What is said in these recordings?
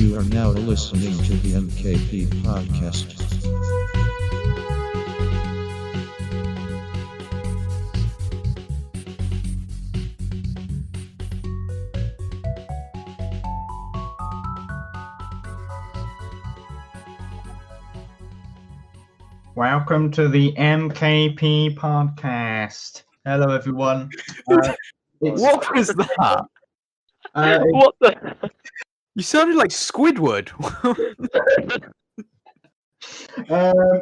You are now listening to the M.K.P Podcast. Welcome to the M.K.P Podcast. Hello, everyone. What was that? What the? You sounded like Squidward.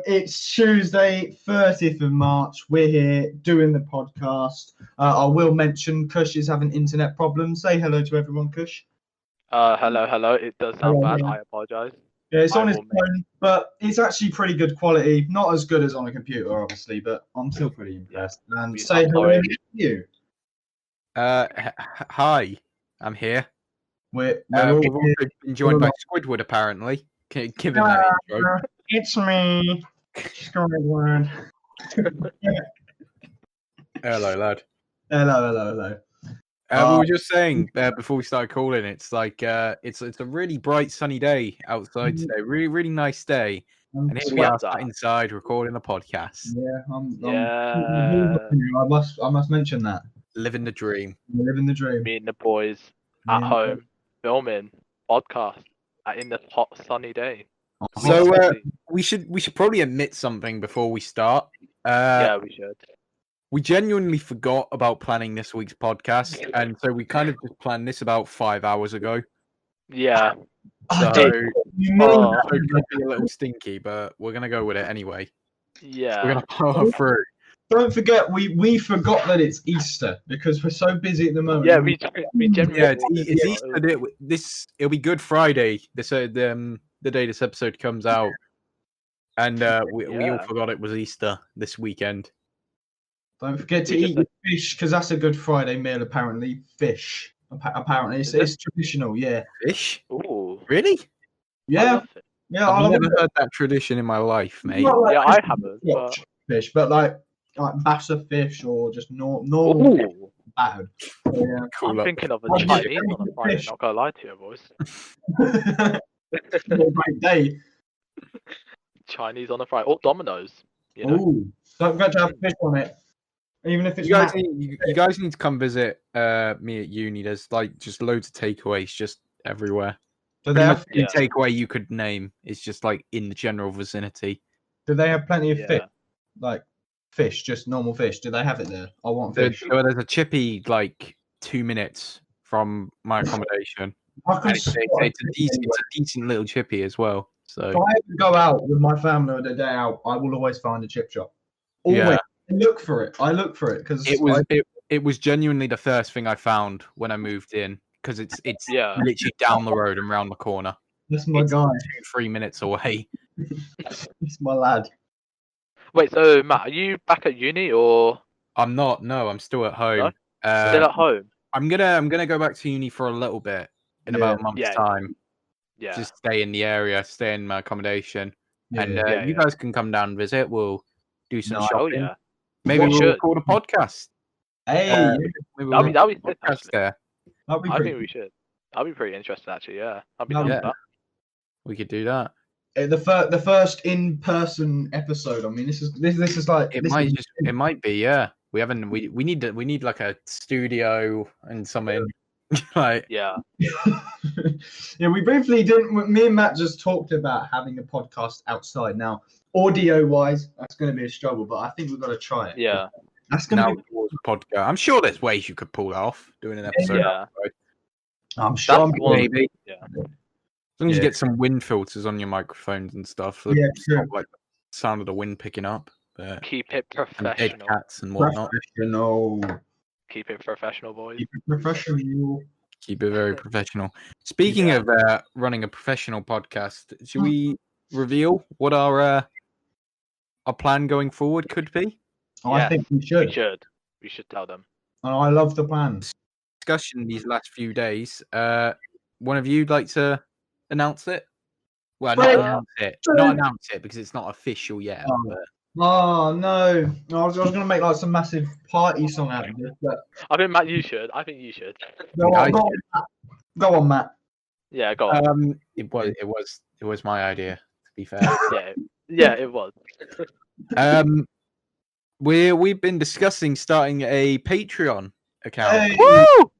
It's Tuesday, 30th of March. We're here doing the podcast. I will mention Kush is having internet problems. Say hello to everyone, Kush. Hello. It does sound Hello, bad. yeah. I apologise. Yeah, it's I on his will make- phone, but it's actually pretty good quality. Not as good as on a computer, obviously, but I'm still pretty impressed. And We say are hello sorry. to you. Hi, I'm here. We're We've all also here. been joined by Squidward, apparently. Given that intro. It's me, Squidward. Hello, lad. Hello. We were just saying before we started calling, it's like it's a really bright, sunny day outside today. Really nice day. And here we are sat inside recording a podcast. I must mention that. Living the dream. Living the dream. Me and the boys at home filming podcast in the hot sunny day. So we should probably admit something before we start. Yeah, we should. We genuinely forgot about planning this week's podcast, and so we kind of just planned this about 5 hours ago. Yeah. So You mean Oh. so it could be a little stinky, but we're gonna go with it anyway. Yeah. We're gonna power through. don't forget we forgot that it's Easter because we're so busy at the moment. Yeah, we generally. Yeah, it's Easter. It'll be Good Friday. The day this episode comes out, and we all forgot it was Easter this weekend. Don't forget to eat your fish because that's a Good Friday meal. Apparently, fish. Apparently, it's traditional. Yeah. Fish? Ooh. Really? Yeah. Yeah. I've never heard that tradition in my life, mate. Yeah, I haven't. But... fish, but like bassa fish or just normal fish, Ooh. bad. So, yeah. I'm thinking of a I'm Chinese just- on a Friday. fish. Not gonna lie to you, boys. Great day. Chinese on a Friday. Or Domino's. You know. Ooh, don't forget to have fish on it, even if it's You guys, not. you guys need to come visit me at uni. There's like just loads of takeaways just everywhere. Do they have Any takeaway you could name is just like in the general vicinity. Do they have plenty of Yeah. fish? Like fish, just normal fish. Do they have it there? I want fish. There's a chippy like 2 minutes from my accommodation. I can And it's a decent little chippy as well. So If I ever go out with my family on a day out, I will always find a chip shop. Always. Yeah. I look for it because it was genuinely the first thing I found when I moved in because it's Yeah. literally down the road and round the corner. that's my It's guy. 2-3 minutes away. It's my lad. Wait, so Matt, are you back at uni or I'm not. No, I'm still at home. No? still at home? I'm gonna go back to uni for a little bit in about a month's Yeah. time. Yeah. Just stay in the area, stay in my accommodation, and Yeah, you yeah. guys can come down and visit. We'll do some No, Oh shopping. yeah. Maybe We we'll should. record a podcast. Hey, Maybe we'll That'd be record sick, a podcast actually. there. that'd be I pretty think we should. That'd be pretty interesting, actually. Yeah. I'd be No, down yeah. with that. We could do that. The first in-person episode. I mean, this is like It might be. Yeah. We need like a studio and something like. Yeah. Yeah, we briefly didn't. Me and Matt just talked about having a podcast outside. Now, audio-wise, that's going to be a struggle, but I think we've got to try it. Yeah. That's going Now to be. towards a podcast. I'm sure there's ways you could pull that off doing an episode. Yeah. outside. I'm sure. That's one. Maybe. Yeah. As long as you Yeah. get some wind filters on your microphones and stuff, so Yeah, it's true. not like the sound of the wind picking up, but Keep it and dead professional. cats and whatnot. Professional. Keep it professional, boys. Keep it professional. Keep it very professional. Speaking Yeah. of running a professional podcast, should we reveal what our plan going forward could be? Oh, I Yes, think we We should. should. We should tell them. And I love the plans. Discussion these last few days. One of you'd like to announce it? Well, not Well, announce it because it's not official yet. Oh. But Oh no! I was going to make like some massive party song out of this, but I think Matt, you should. I think you should. go I on, Matt. Go on, Matt. Yeah, go on. It was my idea. To be fair. Yeah, it was. We've been discussing starting a Patreon account. Hey. Woo!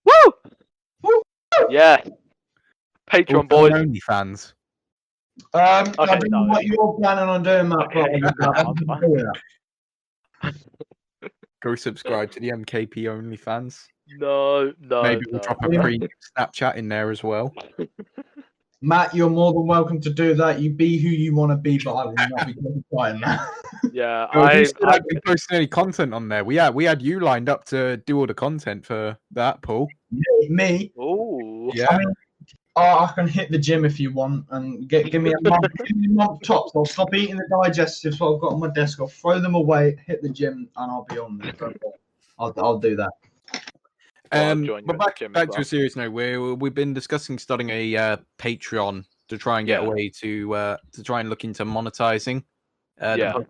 Woo! Yeah. Patreon boys. OnlyFans. I Okay, don't know no. what you're planning on doing, Matt. Okay, I'm fine. Go subscribe to the M.K.P OnlyFans. No. Maybe we'll drop a pre Snapchat in there as well. Matt, you're more than welcome to do that. You be who you want to be, but I will not be qualifying that. Yeah, Who said I've been posting any content on there? We had you lined up to do all the content for that, Paul. Me? Oh. Yeah. I mean, I can hit the gym if you want, and give me a month tops. I'll stop eating the digestives what I've got on my desk. I'll throw them away, hit the gym, and I'll be on there. I'll do that. But back to a serious note, we've been discussing starting a Patreon to try and get a way to try and look into monetizing the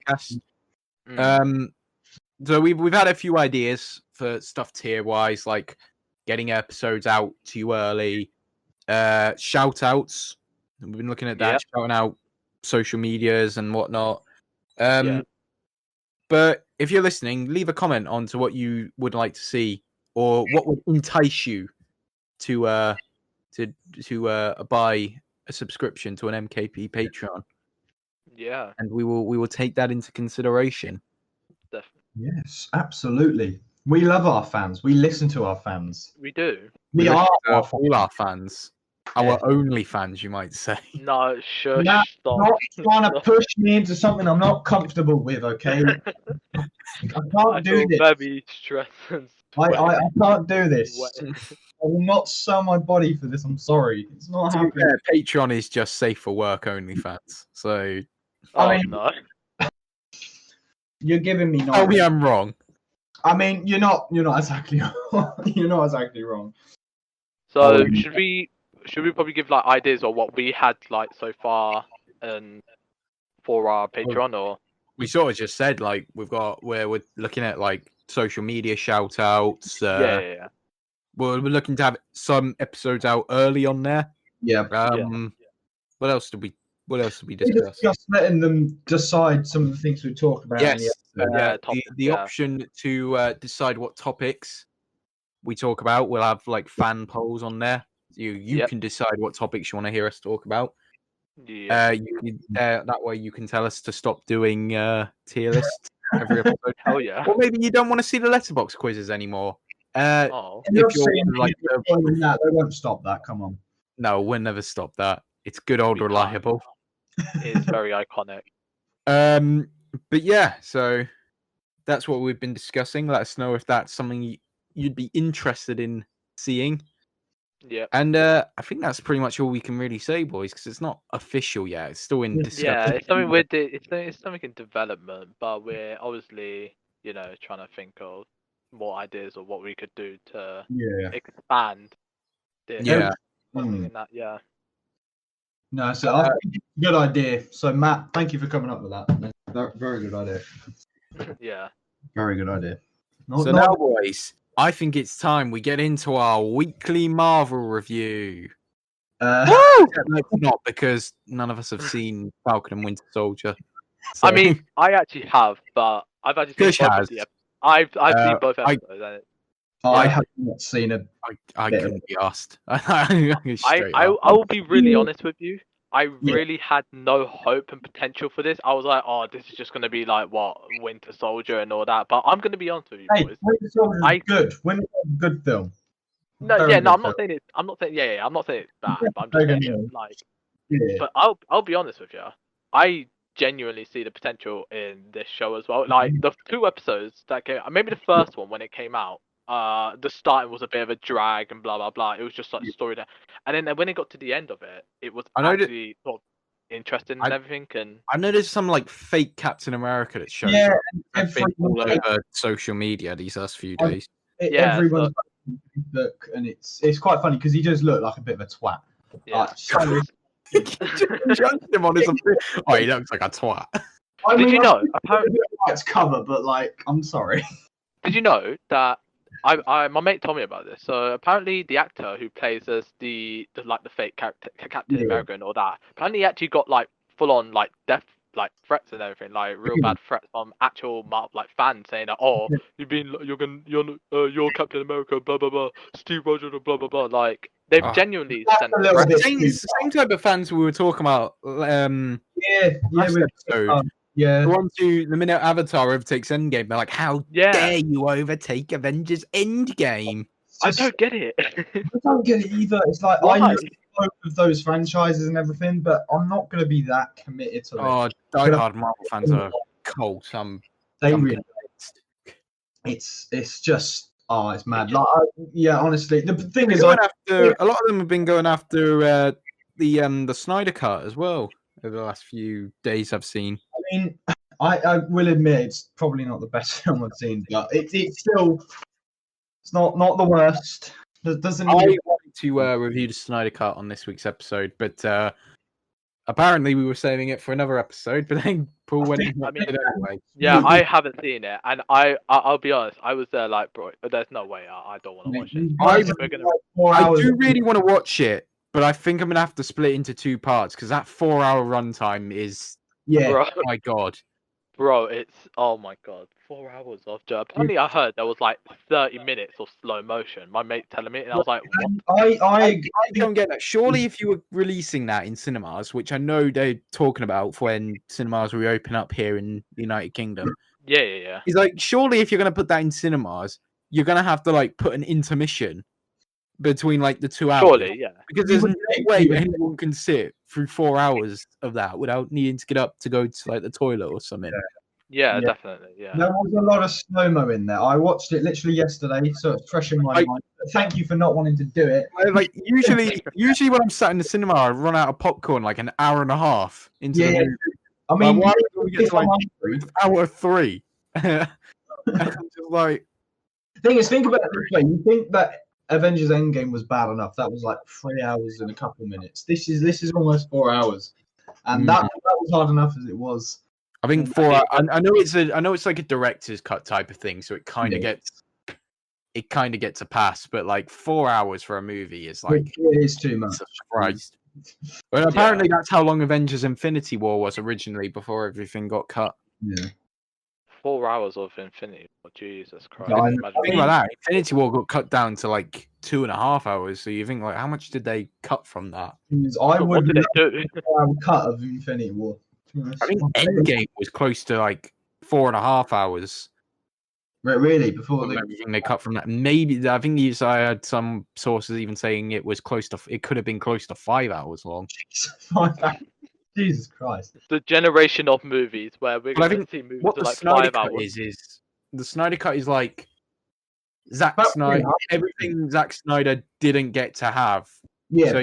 podcast. So we've had a few ideas for stuff tier wise, like getting episodes out to you early, shout outs. We've been looking at that, shouting out social medias and whatnot. But if you're listening, leave a comment on to what you would like to see, or what would entice you to buy a subscription to an M.K.P Patreon. Yeah, and we will take that into consideration. Definitely. Yes, absolutely. We love our fans. We listen to our fans. We do. We are all our fans. Our only fans, you might say. No, shush. Matt, Stop. not trying to push me into something I'm not comfortable with, okay? I can't do this. Very stressed. I can't do this. I will not sell my body for this. I'm sorry. It's not happening. Patreon is just safe for work only fans. So I mean, no. You're giving me no. Tell me I'm wrong. I mean, you're not exactly you're not exactly wrong. So should we probably give like ideas or what we had like so far and for our Patreon, or we sort of just said like we're looking at like social media shout outs. Yeah. We're looking to have some episodes out early on there. Yeah. What else did we discuss? Just letting them decide some of the things we talk about. Yes. The option to decide what topics we talk about. We'll have like fan polls on there. You can decide what topics you want to hear us talk about. Yeah. That way you can tell us to stop doing tier lists every episode. Hell yeah. Or maybe you don't want to see the letterbox quizzes anymore. If you're like that, they won't stop that. Come on. No, we'll never stop that. It's good old reliable. It's very iconic. But yeah, so that's what we've been discussing. Let us know if that's something you'd be interested in seeing. Yeah. And I think that's pretty much all we can really say, boys, because it's not official yet. It's still in discussion. Yeah, it's something it's something in development, but we're obviously, trying to think of more ideas of what we could do to expand this. Something in that, No, so I think it's a good idea. So Matt, thank you for coming up with that. That's very good idea. Yeah. Very good idea. Now, boys, I think it's time we get into our weekly Marvel review. Not because none of us have seen Falcon and Winter Soldier. So. I mean, I actually have, but I've actually seen both of the I've seen both episodes. I have not seen it. I couldn't be asked. I will be really honest with you. I really had no hope and potential for this. I was like, oh, this is just going to be like Winter Soldier and all that. But I'm going to be honest with you, boys. Winter Soldier is good. Winter Soldier is a good film. I'm not saying it's. I'm not saying it's bad. But I'm just saying But I'll be honest with you. I genuinely see the potential in this show as well. Like the 2 episodes that came, maybe the first one when it came out. The starting was a bit of a drag and blah blah blah. It was just like story there, and then when it got to the end of it, it was actually sort of interesting and everything. And I know there's some like fake Captain America that shows all over social media these last few days. Everyone's look, and it's quite funny because he does look like a bit of a twat. Yeah. Judged him on his. Oh, he looks like a twat. Did you know? Apparently, it's cover, but like, I'm sorry. Did you know that my mate told me about this. So apparently, the actor who plays as the fake character, Captain America and all that, apparently he actually got like full on like death like threats and everything, like real bad threats from actual like fans saying that, oh, you're Captain America, blah blah blah, Steve Rogers, blah blah blah. Like they've genuinely sent the same type of fans we were talking about. The ones who, the minute Avatar overtakes Endgame, they're like, how dare you overtake Avengers Endgame? I don't get it. I don't get it either. It's like, I love both of those franchises and everything, but I'm not going to be that committed to them. Oh, diehard Marvel fans are cold. They really it's just, it's mad. Like, honestly, the thing is, a lot of them have been going after the Snyder cut as well over the last few days I've seen. I mean, I will admit it's probably not the best film I've seen, but it's still, it's not the worst. I wanted to review the Snyder cut on this week's episode, but apparently we were saving it for another episode. But then Paul went and did it anyway. Yeah, I haven't seen it, and I'll be honest, I was there like, bro, there's no way I don't want to watch it. I do really want to watch it, but I think I'm gonna have to split into 2 parts because that 4-hour runtime is. Bro. Oh my god. Bro, it's 4 hours of job. Apparently, I heard there was like 30 minutes of slow motion. My mate telling me, and I was like, "What?" I don't get that. Surely, if you were releasing that in cinemas, which I know they're talking about for when cinemas reopen up here in the United Kingdom, yeah. He's like, surely, if you're gonna put that in cinemas, you're gonna have to like put an intermission between like the 2 hours. Surely, yeah. Because there's no way anyone can sit through 4 hours of that without needing to get up to go to like the toilet or something. Yeah, definitely. Yeah. There was a lot of slow-mo in there. I watched it literally yesterday, so it's fresh in my mind. Thank you for not wanting to do it. Like usually when I'm sat in the cinema, I run out of popcorn like an hour and a half into the movie. I mean, why don't we get to like hour 3? I'm just like, the thing is, think about it this way. You think that Avengers Endgame was bad enough? That was like 3 hours and a couple of minutes. This is almost 4 hours, and that was hard enough as it was. I think 4 hours. I know it's like a director's cut type of thing, so it kind of gets a pass. But like 4 hours for a movie is like it is too much. Christ. But apparently that's how long Avengers Infinity War was originally before everything got cut. Yeah. 4 hours of Infinity War, Jesus Christ. Think about that. Infinity War got cut down to like 2.5 hours. So you think like, how much did they cut from that? What did they do? Cut of Infinity War. I think Endgame was close to like 4.5 hours. Really? Before everything they cut from that, maybe I think I had some sources even saying it could have been close to 5 hours long. Jesus Christ! The generation of movies where we're going to see movies what of like Snyder 5 hours. Is the Snyder cut is like Zack Snyder. Everything Zack Snyder didn't get to have. Yeah. So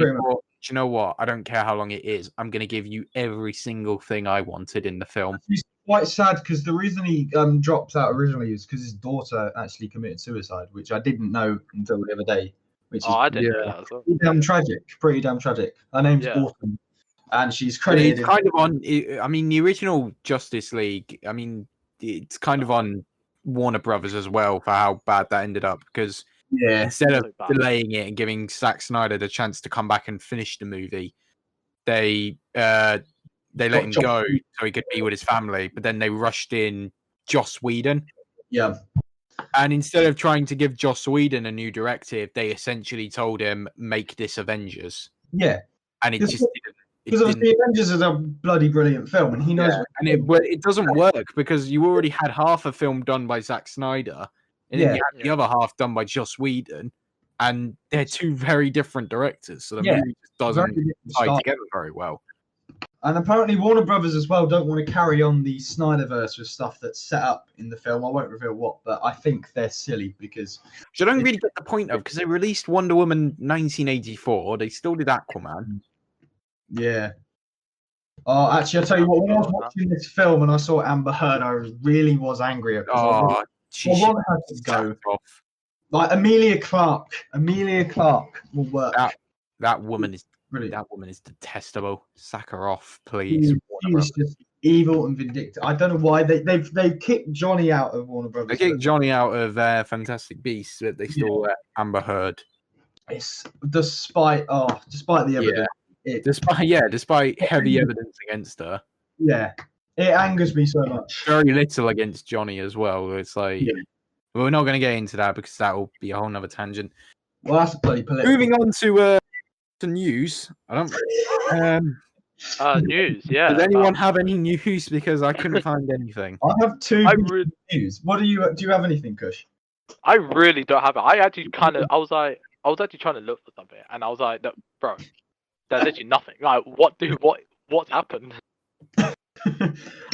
do you know what? I don't care how long it is. I'm going to give you every single thing I wanted in the film. It's quite sad because the reason he dropped out originally is because his daughter actually committed suicide, which I didn't know until the other day. Which is I didn't know that as well. Pretty damn tragic. Her name's Autumn, and she's credited. It's kind of on. I mean, the original Justice League. I mean, it's kind of on Warner Brothers as well for how bad that ended up because. Yeah. Instead of delaying it and giving Zack Snyder the chance to come back and finish the movie, they let him go so he could be with his family. But then they rushed in Joss Whedon. Yeah. And instead of trying to give Joss Whedon a new directive, they essentially told him, make this Avengers. Yeah. And it just didn't. Because obviously Avengers is a bloody brilliant film, and he knows. Yeah. And it doesn't work because you already had half a film done by Zack Snyder. And then you had the other half done by Joss Whedon, and they're 2 very different directors, so the movie just doesn't tie together very well. And apparently Warner Brothers as well don't want to carry on the Snyderverse with stuff that's set up in the film. I won't reveal what, but I think they're silly because... I don't really get the point of, because they released Wonder Woman 1984, they still did Aquaman. Yeah. Oh, actually, I'll tell you what, when I was watching this film and I saw Amber Heard, I really was angry. She had to go. Like Emilia Clarke will work. That woman is brilliant. That woman is detestable. Sack her off, please. evil and vindictive. I don't know why they've kicked Johnny out of Warner Brothers. They kicked Johnny out of Fantastic Beasts, but they still Amber Heard. It's despite the evidence. Despite heavy evidence against her. Yeah, it angers me so much. Very little against Johnny as well. It's like we're not going to get into that because that will be a whole nother tangent. Well, that's bloody political. Moving on to news. I don't. News. Yeah. Does anyone have any news? Because I couldn't find anything. I have two news. What do you have anything, Kush? I really don't have it. I actually I was actually trying to look for something, and I was like, no, bro, there's literally nothing. Like, what's happened? Well,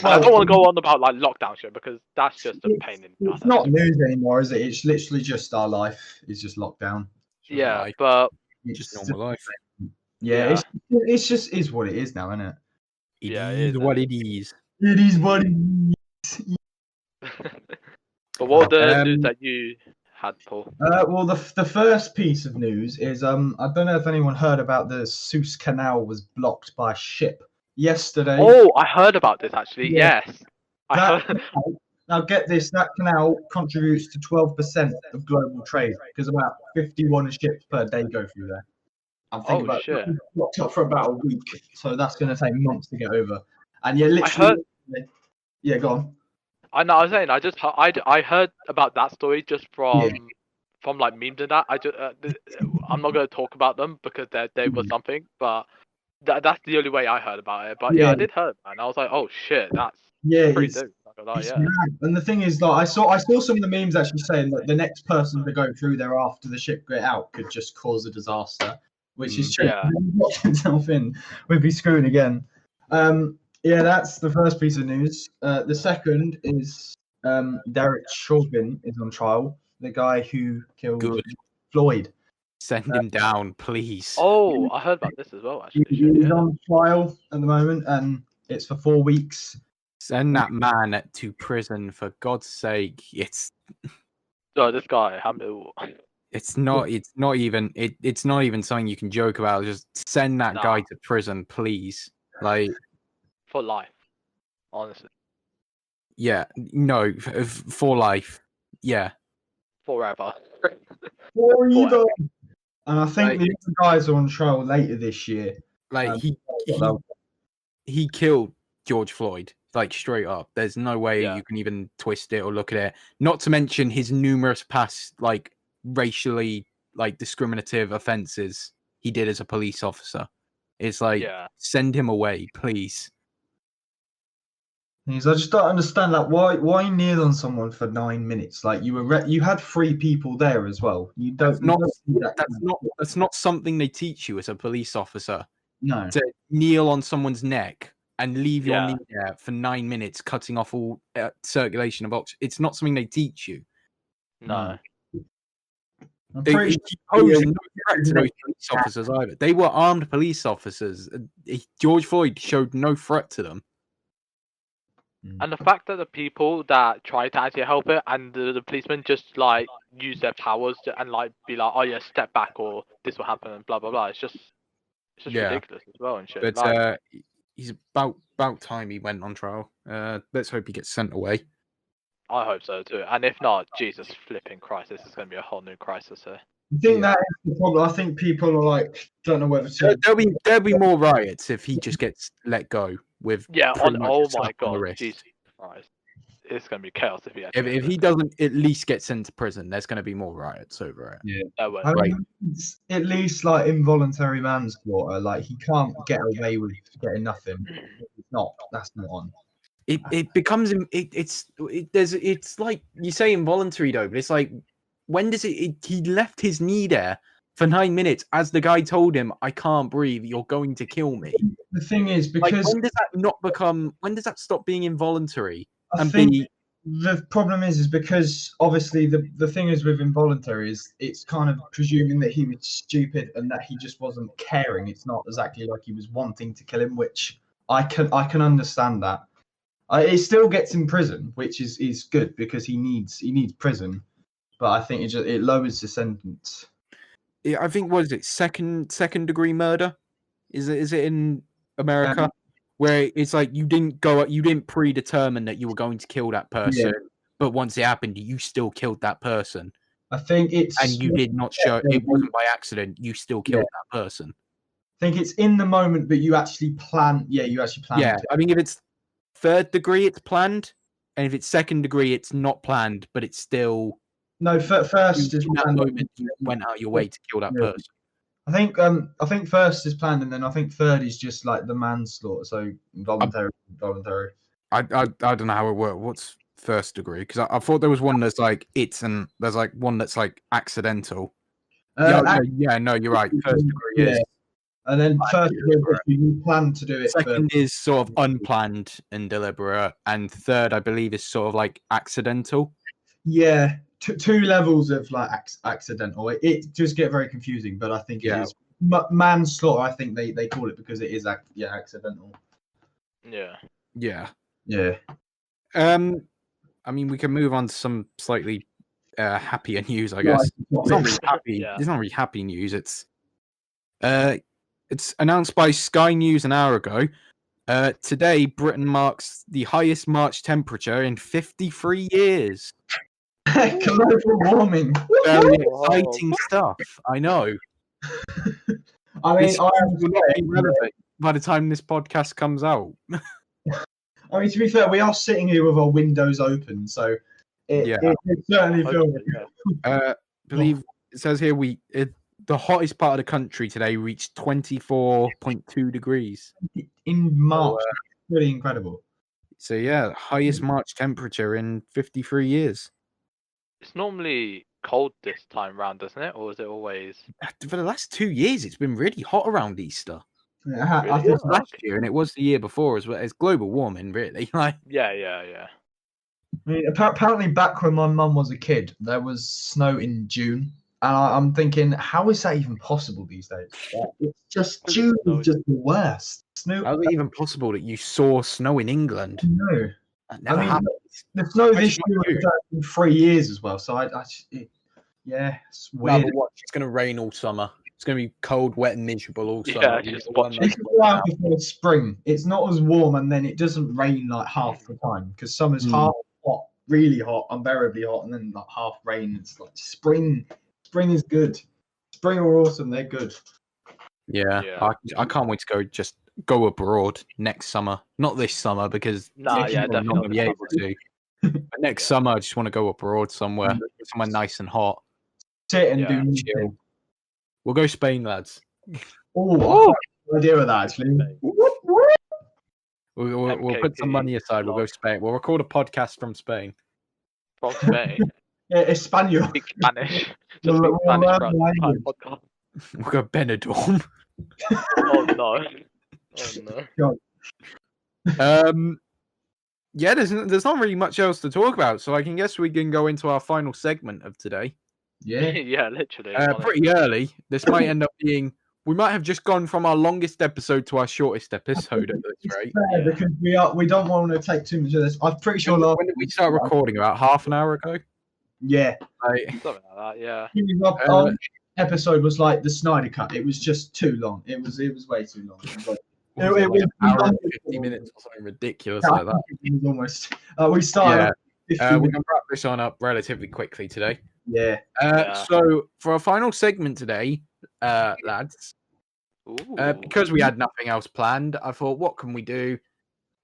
I don't want to go on about like lockdown shit because that's just a pain in the ass. It's not news anymore, is it? It's literally just our life. It's just lockdown. Yeah, but it's just normal life. Yeah, it's just is what it is now, isn't it? It is what it is. It is what it is. But what were the news that you had, Paul? Well, the first piece of news is I don't know if anyone heard about the Suez Canal was blocked by a ship yesterday. Oh, I heard about this actually. Yeah. Yes. Now get this: that canal contributes to 12% of global trade because about 51 ships per day go through there. I'm thinking about shit. Locked up for about a week, so that's going to take months to get over. And literally, yeah, go on. I know. I was saying, I heard about that story just from like memes and that. I'm not going to talk about them because they were something, but that's the only way I heard about it. But I did hear it, and I was like, oh shit, that's pretty dope. And the thing is, like, I saw some of the memes actually saying that the next person to go through there after the ship get out could just cause a disaster, which is true. Yeah. Locked himself in, we'd be screwed again. That's the first piece of news. The second is Derek Chauvin is on trial. The guy who killed Floyd. Send him down, please. Oh, I heard about this as well. Actually, he's on trial at the moment, and it's for 4 weeks. Send that man to prison for God's sake. It's this guy. It's not even something you can joke about. Just send that guy to prison, please. Like for life, honestly. Yeah, no, for life. Yeah, forever. Forever. And I think the other guys are on trial later this year. Like he killed George Floyd. Like straight up, there's no way you can even twist it or look at it. Not to mention his numerous past, like racially, like discriminative offenses he did as a police officer. It's like send him away, please. I just don't understand that. Why kneel on someone for 9 minutes? Like you had 3 people there as well. That's not something they teach you as a police officer. No, to kneel on someone's neck and leave your knee there for 9 minutes, cutting off all circulation of oxygen. It's not something they teach you. No. He posed no threat to those police officers either. They were armed police officers. George Floyd showed no threat to them. And the fact that the people that try to actually help it and the policemen just like use their powers and like be like, oh yeah, step back or this will happen and blah blah blah. It's just ridiculous as well and shit. But he's about time he went on trial. Let's hope he gets sent away. I hope so too. And if not, Jesus flipping Christ, this is going to be a whole new crisis here. I think that is the problem. I think people are like, don't know whether to. There'll be more riots if he just gets let go with. Yeah. Oh my God, Jesus Christ. It's going to be chaos if he doesn't at least get sent to prison. There's going to be more riots over it. Yeah, it's at least like involuntary manslaughter. Like he can't get away with getting nothing. That's not on. It becomes it's like you say involuntary though, but it's like when does he left his knee there for 9 minutes as the guy told him, I can't breathe, you're going to kill me. The thing is, because when does that stop being involuntary? The problem is because obviously the thing is with involuntary is it's kind of presuming that he was stupid and that he just wasn't caring. It's not exactly like he was wanting to kill him, which I can understand that. It still gets in prison, which is good because he needs prison, but I think it lowers the sentence. Yeah, I think what is it? Second degree murder? Is it in America? where it's like you didn't predetermine that you were going to kill that person, but once it happened, you still killed that person. I think and you did not show it wasn't by accident. You still killed that person. I think it's in the moment, but you actually plan. Yeah, you actually planned. Yeah, I mean, if it's third degree, it's planned, and if it's second degree, it's not planned, but it's still. No, first is in that moment you went out your way to kill that person. I think first is planned, and then I think third is just like the manslaughter, so voluntary. I don't know how it works. What's first degree? Because I thought there was one that's like there's like one that's like accidental. No, you're right. First degree is. And then first degree, you plan to do it. Second is sort of unplanned and deliberate, and third, I believe, is sort of like accidental. Yeah, two levels of like accidental. It just get very confusing, but I think it is manslaughter. I think they call it because it is accidental. Yeah. I mean, we can move on to some slightly happier news, I guess. It's not really happy. It's not really happy news. It's announced by Sky News an hour ago. Today, Britain marks the highest March temperature in 53 years. Global warming. Very exciting stuff. I know. I mean, will not be relevant by the time this podcast comes out. I mean, to be fair, we are sitting here with our windows open, so it certainly feels. I believe it says here the hottest part of the country today reached 24.2 degrees in March. Pretty incredible. So highest March temperature in 53 years. It's normally cold this time round, doesn't it? Or is it always? For the last 2 years, it's been really hot around Easter. Yeah, I think last year, and it was the year before as well. It's global warming, really. Yeah. I mean, apparently, back when my mum was a kid, there was snow in June, and I'm thinking, how is that even possible these days? It's just June is just the worst. Snow. How is it even possible that you saw snow in England? No, that never happened. The snow this year was in 3 years as well. So it's weird. It's going to rain all summer. It's going to be cold, wet, and miserable all summer. It's before spring. It's not as warm, and then it doesn't rain like half the time because summer's half hot, really hot, unbearably hot, and then like half rain. It's like spring. Spring is good. Spring or autumn, they're good. Yeah. I can't wait to go abroad next summer. Not this summer because definitely not going to be able to. But next summer, I just want to go abroad somewhere nice and hot. Sit and do chill. We'll go Spain, lads. Oh, no idea with that actually. We'll put some money aside. We'll go Spain. We'll record a podcast from Spain. From Spain. Espanol. Speak Spanish. Just speak Spanish for our podcast. We'll go Benidorm. Oh no. There's not really much else to talk about, so I can guess we can go into our final segment of today. Yeah, literally. Pretty early. This might end up being. We might have just gone from our longest episode to our shortest episode at this rate. Because we don't want to take too much of this. I'm pretty sure. When did we start recording? About half an hour ago. Yeah. Something like that. Yeah. Our episode was like the Snyder cut. It was just too long. It was way too long. It was an hour and 50 minutes or something ridiculous like that. It was almost. We started. We can wrap this on up relatively quickly today. Yeah. So for our final segment today, lads, because we had nothing else planned, I thought, what can we do?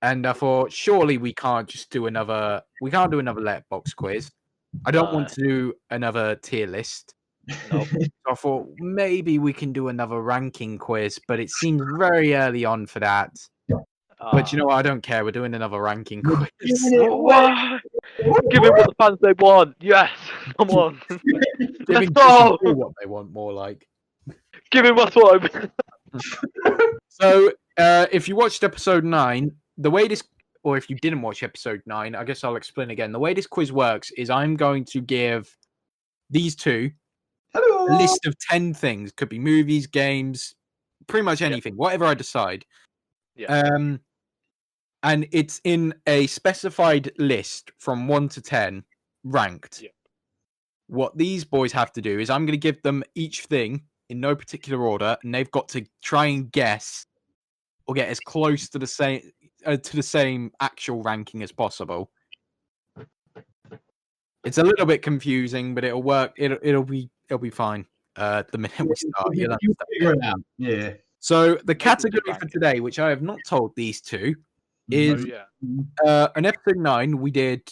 And I thought, surely we can't just do another. We can't do another letterbox quiz. I don't want to do another tier list. So I thought maybe we can do another ranking quiz, but it seems very early on for that. But you know what? I don't care. We're doing another ranking quiz. Give it what the fans they want. Yes, come on. Let's go. What they want more like. Give him what's what. So, if you watched episode 9, the way this, or if you didn't watch episode 9, I guess I'll explain again. The way this quiz works is I'm going to give these two a list of 10 things. Could be movies, games, pretty much anything, whatever I decide. Yeah. And it's in a specified list from 1 to 10, ranked. Yeah. What these boys have to do is I'm going to give them each thing in no particular order, and they've got to try and guess or get as close to the same actual ranking as possible. It's a little bit confusing, but it'll work. It'll be fine. The minute we start, you'll figure it out. Yeah. So the category for today, which I have not told these two, is an episode 9. We did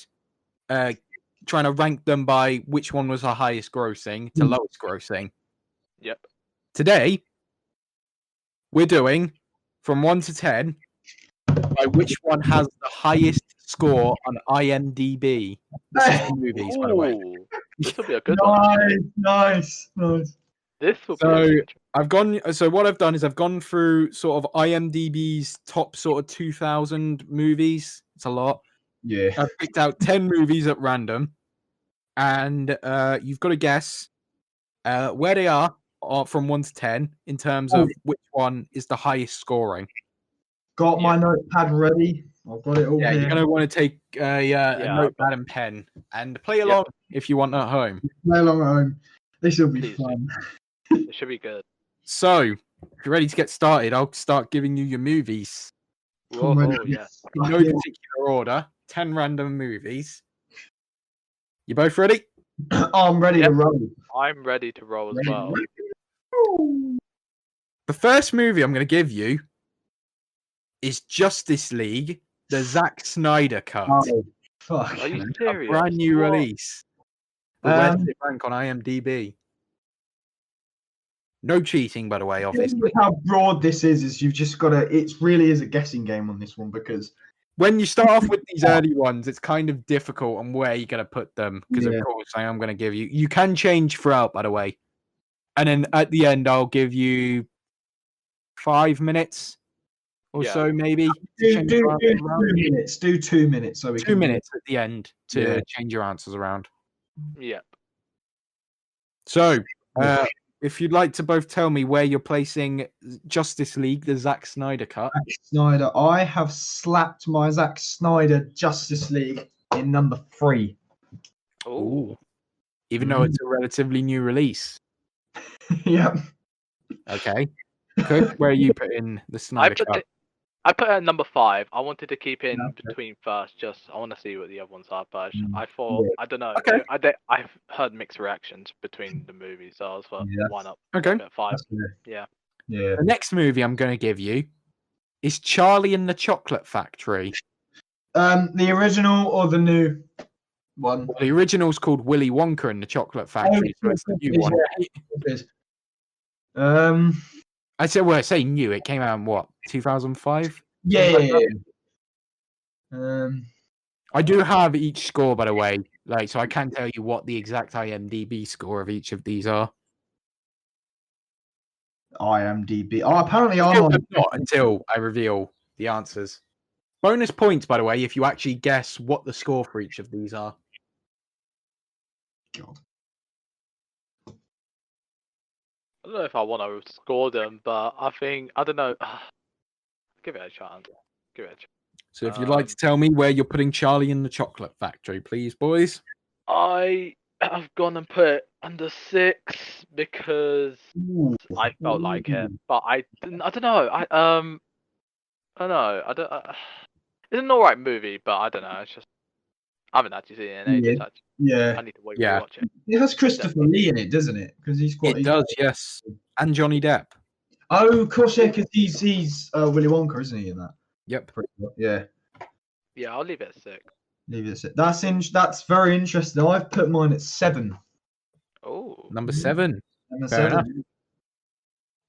trying to rank them by which one was the highest grossing to lowest grossing. Yep. Today, we're doing from 1 to 10 by which one has the highest score on IMDb. This is the movies, by the way. This will be a good one. Nice. This will be So what I've done is I've gone through sort of IMDb's top sort of 2,000 movies. It's a lot. Yeah. I've picked out 10 movies at random, and you've got to guess where they are from 1 to 10 in terms of which one is the highest scoring. Got my notepad ready. I've got it all here. You're going to want to take a notepad and pen and play along if you want at home. Play along at home. This will be fun. It should be good. So, if you're ready to get started, I'll start giving you your movies. Whoa, yes. In no particular order, 10 random movies. You both ready? I'm ready to roll. I'm ready to roll as well. The first movie I'm going to give you is Justice League, the Zack Snyder cut. Oh, fuck. Are you serious? A brand new release. Where does it rank on IMDb? No cheating, by the way, obviously. How broad this is you've just got to... It really is a guessing game on this one, because... When you start off with these early ones, it's kind of difficult on where you're going to put them, because of course I am going to give you... You can change throughout, by the way. And then at the end, I'll give you 5 minutes or so, maybe. Do 2 minutes. Do 2 minutes. So we 2 minutes at the end to change your answers around. Yep. So, if you'd like to both tell me where you're placing Justice League, the Zack Snyder cut. Snyder. I have slapped my Zack Snyder Justice League in number 3. Oh. Even though it's a relatively new release. Yep. Okay. Cook, where are you putting the Snyder cut? I put it at number 5. I wanted to keep it in between first. I want to see what the other ones are. But I thought, I don't know. Okay. I've heard mixed reactions between the movies, so I was like, why not? Okay. At 5. Yeah. The next movie I'm going to give you is Charlie and the Chocolate Factory. The original or the new one? Well, the original's called Willy Wonka and the Chocolate Factory, so it's the new one. I say new. It came out in what, 2005? Yeah. I do have each score, by the way, so I can tell you what the exact IMDb score of each of these are. IMDb. Oh, apparently I'm not until I reveal the answers. Bonus points, by the way, if you actually guess what the score for each of these are. God. I don't know if I want to score them, but I don't know. Give it a chance. So if you'd like to tell me where you're putting Charlie in the Chocolate Factory, please, boys. I have gone and put it under 6 because I felt like it, but I don't know. I don't know. It's an alright movie, but I don't know. It's just I haven't actually seen it in ages. I need to wait to watch it. It has Christopher Lee in it, doesn't it? Because It does, yes, and Johnny Depp. Oh, of course, yeah, because he's Willy Wonka, isn't he? In that. Yep. Yeah. Yeah, I'll leave it at 6. Leave it at 6. That's very interesting. I've put mine at 7. Oh. Number 7. Number Fair 7.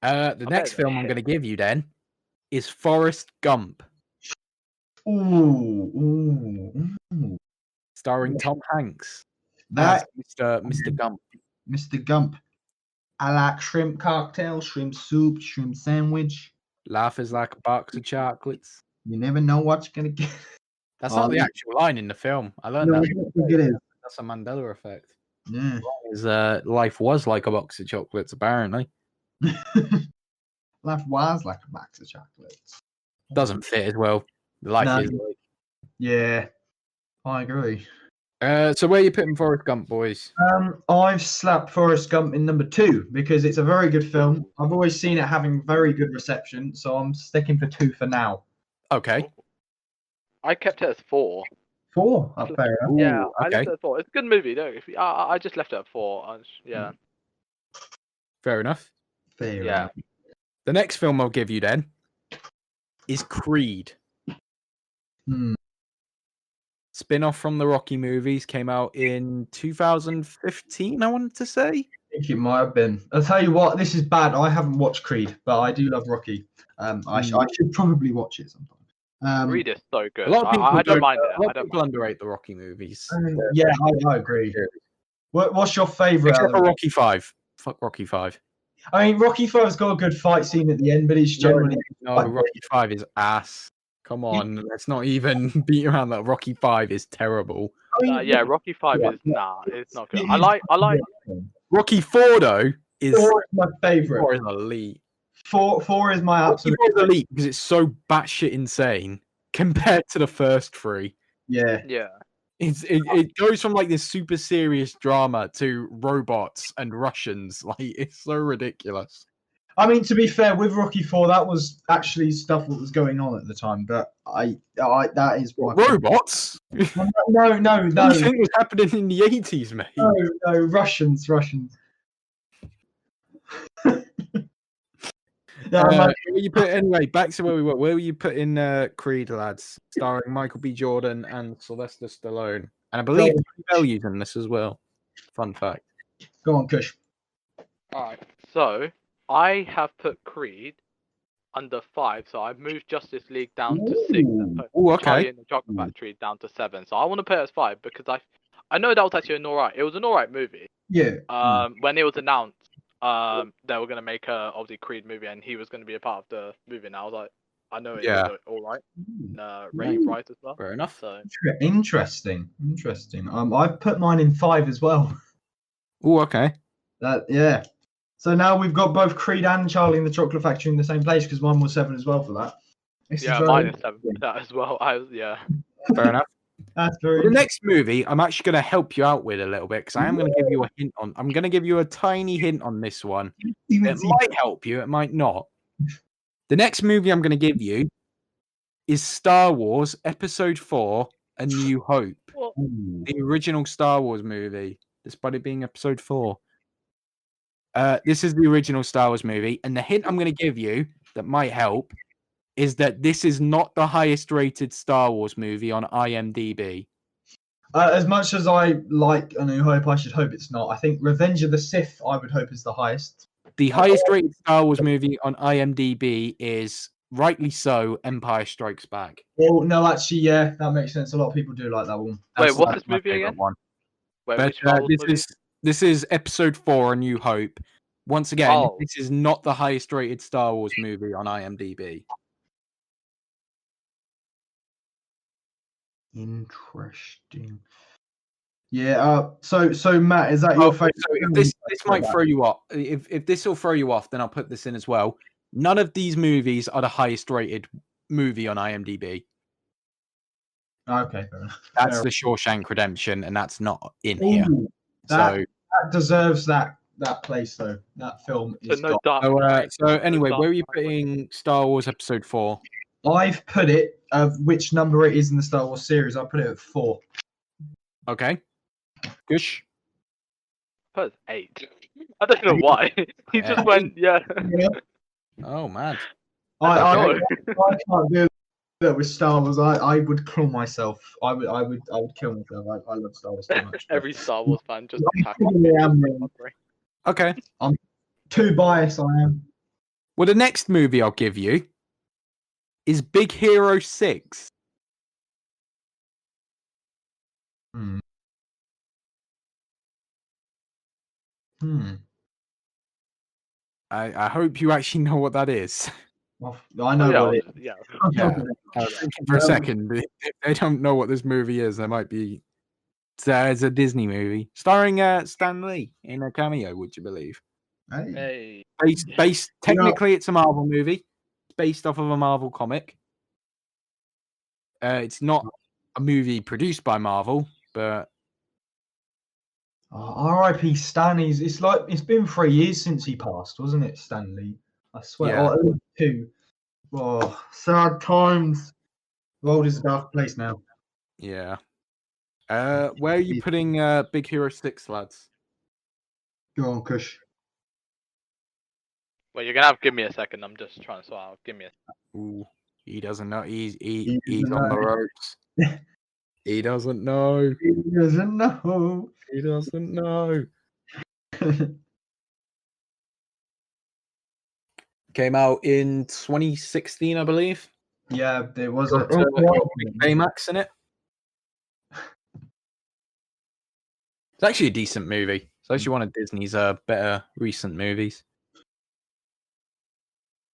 The next film I'm going to give you then is Forrest Gump. Ooh. Starring Tom Hanks. That Mr. Gump. Mr. Gump. I like shrimp cocktail, shrimp soup, shrimp sandwich. Life is like a box of chocolates. You never know what you're gonna get. That's not the actual line in the film. I learned that. That's a Mandela effect. Yeah. His life was like a box of chocolates, apparently. Life was like a box of chocolates. Doesn't fit as well. Life is like. Yeah, I agree. So where are you putting Forrest Gump, boys? I've slapped Forrest Gump in number 2 because it's a very good film. I've always seen it having very good reception, so I'm sticking for 2 for now. Okay. I kept it as 4. 4? Oh, fair enough. Yeah, Ooh, I okay. left it at 4. It's a good movie, though. I just left it at 4. Yeah. Fair enough. Fair enough. The next film I'll give you then is Creed. Spin-off from the Rocky movies, came out in 2015, I wanted to say. I think it might have been. I'll tell you what, this is bad. I haven't watched Creed, but I do love Rocky. I should probably watch it sometime. Creed is so good. A lot of people I don't mind it. A lot of people underrate the Rocky movies. Yeah, I agree. What's your favourite? Except for Rocky 5. Fuck Rocky 5. I mean, Rocky 5's got a good fight scene at the end, but it's generally... No, Rocky 5 is ass. Come on, let's not even beat around that. Rocky 5 is terrible. Yeah, Rocky 5 is it's not good. I like Rocky 4 though is 4 is my favourite. 4 is elite. 4 is my absolute. 4 is elite because it's so batshit insane compared to the first 3. Yeah. It goes from like this super serious drama to robots and Russians. Like, it's so ridiculous. I mean, to be fair, with Rocky 4, that was actually stuff that was going on at the time. But that is my robots. No. You think it was happening in the 80s, mate? No, Russians. Anyway, back to where we were. Where were you putting Creed, lads? Starring Michael B. Jordan and Sylvester Stallone. And I believe Bellews in this as well. Fun fact. Go on, Kush. Alright, so I have put Creed under 5, so I've moved Justice League down to 6 and put Charlie and the Chocolate Factory down to 7. So I want to put it as 5 because I know that was actually an alright movie. Yeah. When it was announced, they were gonna make a obviously Creed movie and he was gonna be a part of the movie, and I was like, I know it was alright. Rating price as well. Fair enough. So Interesting. I've put mine in 5 as well. Oh, okay. Yeah. So now we've got both Creed and Charlie and the Chocolate Factory in the same place because mine was 7 as well for that. Mine is 7 for that as well. Fair enough. That's very. The next movie, I'm actually going to help you out with a little bit because I am going to give you a hint on. I'm going to give you a tiny hint on this one. It might help you. It might not. The next movie I'm going to give you is Star Wars Episode 4: A New Hope. The original Star Wars movie, despite it being Episode 4. This is the original Star Wars movie, and the hint I'm going to give you that might help is that this is not the highest rated Star Wars movie on IMDb. As much as I like A New Hope, I should hope it's not. I think Revenge of the Sith, I would hope, is the highest. The highest rated Star Wars movie on IMDb is, rightly so, Empire Strikes Back. Well, no, actually, yeah, that makes sense. A lot of people do like that one. Wait, what's this movie again? This is Episode 4, A New Hope. Once again, this is not the highest rated Star Wars movie on IMDb. Interesting. Yeah. So Matt, is that your favorite? So if this might throw you off. If this will throw you off, then I'll put this in as well. None of these movies are the highest rated movie on IMDb. Okay, fair enough. That's The Shawshank Redemption, and that's not in here. That deserves that place though. That film is. So anyway, where are you putting Star Wars Episode 4? I've put it which number it is in the Star Wars series. I put it at 4. Okay. Gush? I put 8. I don't know why. He just went, yeah. Oh man. I can't do that with Star Wars. I would kill myself. I would kill myself. I love Star Wars so much. Every Star Wars fan just Okay. I'm too biased, I am. Well, the next movie I'll give you is Big Hero 6. I hope you actually know what that is. Well, I know what it is. Yeah. I was thinking for a second. If they don't know what this movie is, there might be. It's a Disney movie starring Stan Lee in a cameo. Would you believe? Hey. Based technically, it's a Marvel movie. It's based off of a Marvel comic. It's not a movie produced by Marvel, but R.I.P. Stan. It's like it's been 3 years since he passed, wasn't it, Stanley? I swear. Yeah. Or at least 2. Oh, sad times. The world is a dark place now. Yeah. Where are you putting Big Hero 6, lads? Go on, Kush. Well, you're gonna have to give me a second. I'm just trying to sort out. Give me a second. Ooh, he doesn't know. He's on the ropes. He doesn't know. He doesn't know. He doesn't know. Came out in 2016, I believe. Yeah, there was Got Baymax in it. It's actually a decent movie. It's actually one of Disney's better recent movies.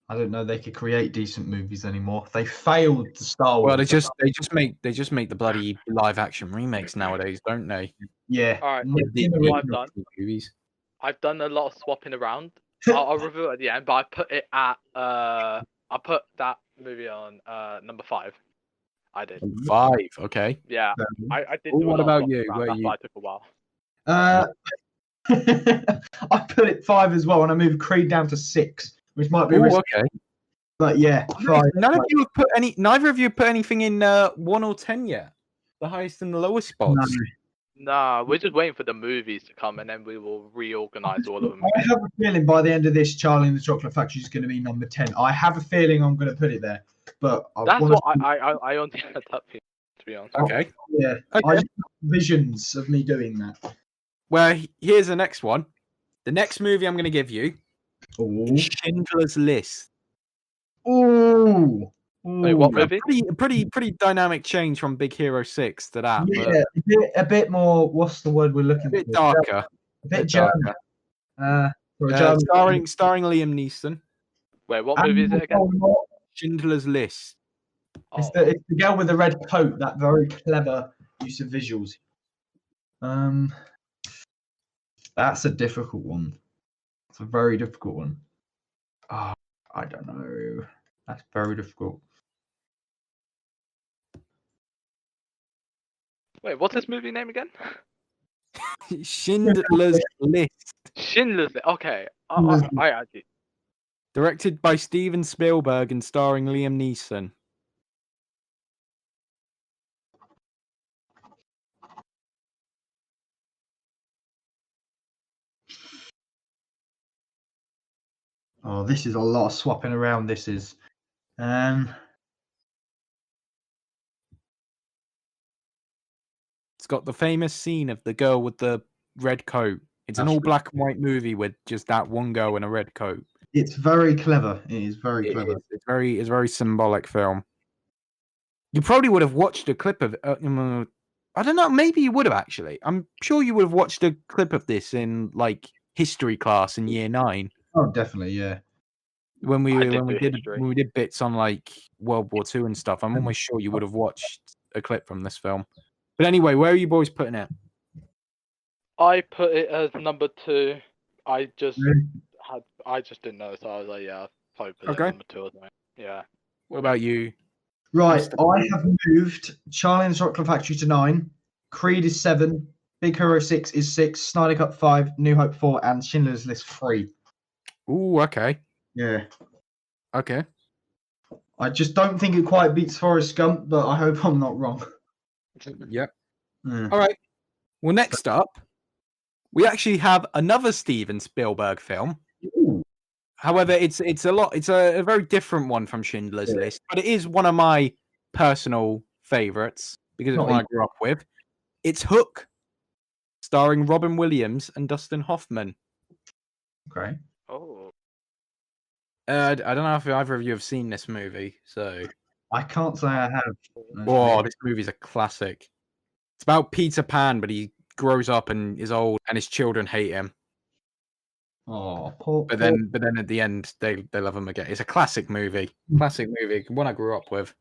I don't know they could create decent movies anymore. They failed the Star Wars. Well, they just make the bloody live action remakes nowadays, don't they? Yeah. All right. What I've done. I've done a lot of swapping around. I'll review it at the end, but I put it at I put that movie on number 5. I did 5. Okay. Yeah, I did. What about you? Where that's why it took a while. I put it 5 as well, and I moved Creed down to 6, which might be okay. But yeah, 5. Neither of you have put anything in 1 or 10 yet. The highest and the lowest spots. Nah, we're just waiting for the movies to come, and then we will reorganize all of them. I have a feeling by the end of this, Charlie and the Chocolate Factory is going to be number 10. I have a feeling I'm going to put it there, but that's what I only had that feeling, to be honest. Okay. Yeah. Okay. I just have visions of me doing that. Well, here's the next one. The next movie I'm going to give you, Ooh. Schindler's List. Ooh. Wait, what movie? Pretty dynamic change from Big Hero 6 to that. Yeah, a bit more. What's the word we're looking for? A bit darker. A bit German. Starring Liam Neeson. Wait, what movie is it again? Schindler's List. It's the girl with the red coat. That very clever use of visuals. That's a difficult one. It's a very difficult one. Oh, I don't know. That's very difficult. Wait, what's this movie name again? Schindler's List. Schindler's List. Okay. I actually. Directed by Steven Spielberg and starring Liam Neeson. Oh, this is a lot of swapping around. This is. It's got the famous scene of the girl with the red coat. It's an all black and white movie with just that one girl in a red coat. It's very clever. It is very clever. It's a very symbolic film. You probably would have watched a clip of. I don't know. Maybe you would have actually. I'm sure you would have watched a clip of this in like history class in year 9. Oh, definitely, yeah. When we did bits on like World War II and stuff, I'm almost sure you would have watched a clip from this film. But anyway, where are you boys putting it? I put it as number 2. I just didn't know, so I was like, yeah, I'll probably put it number 2 or something. Yeah. What about you? Right, I have moved Charlie and the Chocolate Factory to 9, Creed is 7, Big Hero 6 is 6, Snyder Cut 5, New Hope 4, and Schindler's List 3. Ooh, okay. Yeah. Okay. I just don't think it quite beats Forrest Gump, but I hope I'm not wrong. Yep. All right. Well, next up, we actually have another Steven Spielberg film. Ooh. However, it's a very different one from Schindler's List, but it is one of my personal favorites because it's one I grew up with. It's Hook, starring Robin Williams and Dustin Hoffman. Okay. Oh. I don't know if either of you have seen this movie, so I can't say I have. Oh, this movie's a classic. It's about Peter Pan, but he grows up and is old, and his children hate him. Oh, poor. But then at the end, they love him again. It's a classic movie. Classic movie, one I grew up with.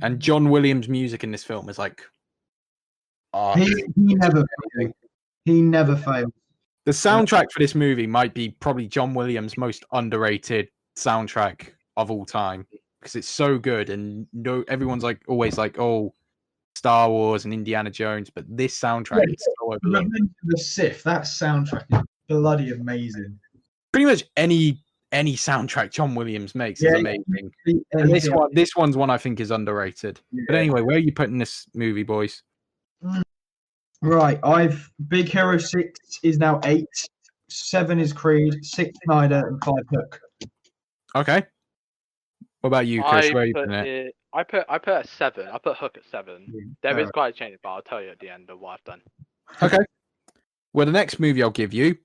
And John Williams' music in this film is like, he never fails. The soundtrack for this movie might be probably John Williams' most underrated soundtrack of all time because it's so good, and everyone's like always like, oh, Star Wars and Indiana Jones, but this soundtrack is so overlooked. Revenge of the Sith, that soundtrack is bloody amazing. Pretty much any soundtrack John Williams makes is amazing. And this one's one I think is underrated. Yeah. But anyway, where are you putting this movie, boys? Right, Big Hero 6 is now 8, 7 is Creed, 6 Snyder, and 5 Hook. Okay. What about you, Chris? Where are you putting it? I put at 7. I put Hook at 7. There is quite a change, but I'll tell you at the end of what I've done. Okay. Well, the next movie I'll give you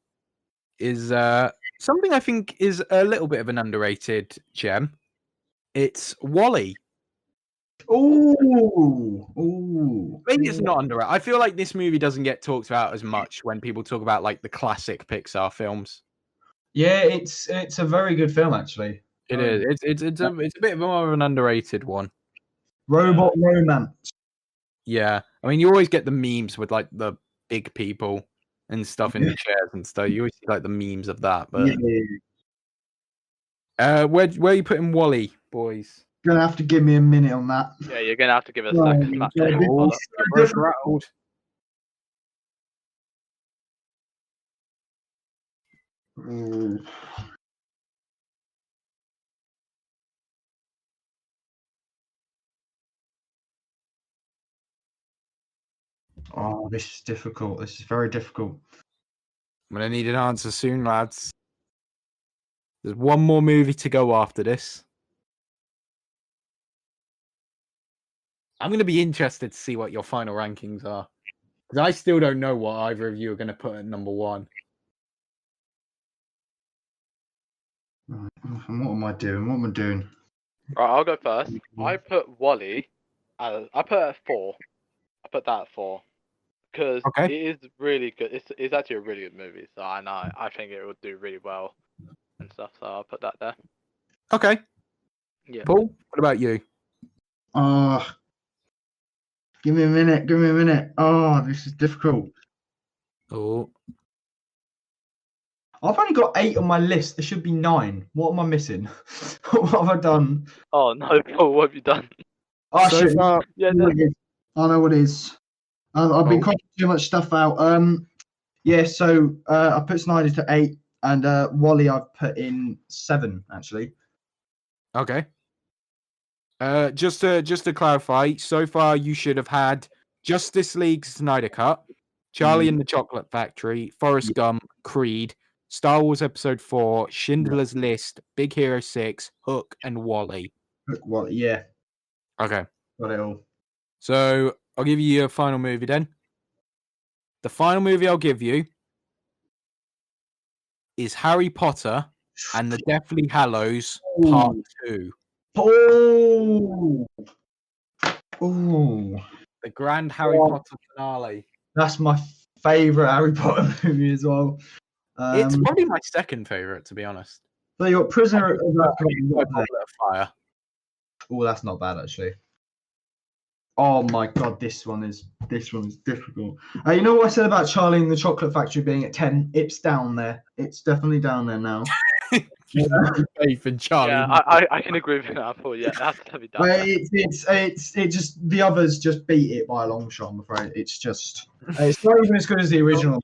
is something I think is a little bit of an underrated gem. It's Wally. Ooh. Maybe it's not underrated. I feel like this movie doesn't get talked about as much when people talk about like the classic Pixar films. Yeah, it's a very good film actually. It is. It's a bit more of an underrated one. Robot romance. Yeah, I mean, you always get the memes with like the big people and stuff in the chairs and stuff. You always see like the memes of that. But where are you putting Wally, boys? You're gonna have to give me a minute on that. Yeah, you're gonna have to give us a second. Oh, this is difficult. This is very difficult. I'm gonna need an answer soon, lads. There's one more movie to go after this. I'm going to be interested to see what your final rankings are. Because I still don't know what either of you are going to put at number 1. Right. What am I doing? Right, I'll go first. I put Wally. I put it at 4. I put that at 4. Because it is really good. It's actually a really good movie. So I think it would do really well and stuff. So I'll put that there. Okay. Yeah. Paul, what about you? Give me a minute. Oh, this is difficult. Oh. I've only got 8 on my list. There should be 9. What am I missing? What have I done? Oh, no, Paul, what have you done? Oh, shit. Yeah, I know what it is. I've been copying too much stuff out. So I put Snyder to 8, and Wally I've put in 7, actually. Okay. Just to clarify, so far you should have had Justice League Snyder Cut, Charlie and the Chocolate Factory, Forrest Gump, Creed, Star Wars Episode 4, Schindler's List, Big Hero 6, Hook, and Wally. Wally, yeah. Okay. Got it all. So I'll give you a final movie then. The final movie I'll give you is Harry Potter and the Deathly Hallows Part 2. Oh, the grand Harry Potter finale. That's my favourite Harry Potter movie as well. It's probably my second favourite, to be honest. So you got Prisoner of Fire. Oh, that's not bad actually. Oh my god, this one is difficult. You know what I said about Charlie and the Chocolate Factory being at 10? It's down there. It's definitely down there now. Faith in Charlie. Yeah, I can agree with that. Yeah, that's gonna be done. It's just the others just beat it by a long shot. I'm afraid it's not even as good as the original.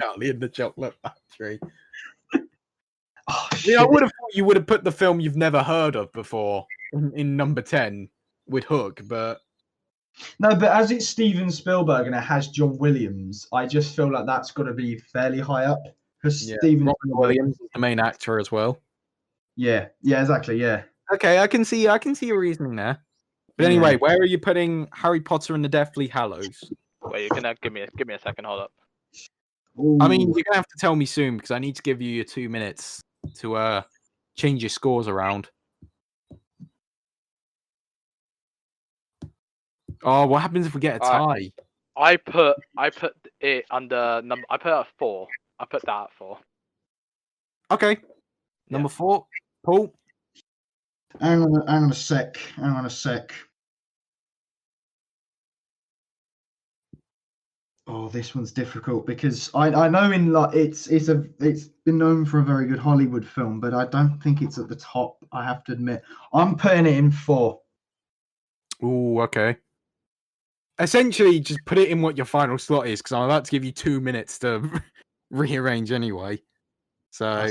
Charlie and the Chocolate Factory. Oh, I would have thought you would have put the film you've never heard of before in number 10 with Hook, but no. But as it's Steven Spielberg and it has John Williams, I just feel like that's got to be fairly high up. Steven Williams is the main actor as well. Yeah, exactly. Yeah. Okay, I can see your reasoning there. But anyway, where are you putting Harry Potter and the Deathly Hallows? Wait, you're gonna give me a second. Hold up. Ooh. I mean, you're gonna have to tell me soon because I need to give you your 2 minutes to change your scores around. Oh, what happens if we get a tie? I put it under number. I put it at 4. I put that at 4. Okay. Number 4, Paul. Hang on a sec. Oh, this one's difficult because I know it's been known for a very good Hollywood film, but I don't think it's at the top. I have to admit, I'm putting it in 4. Ooh, okay. essentially just put it in what your final slot is, because I'm about to give you 2 minutes to rearrange anyway. So,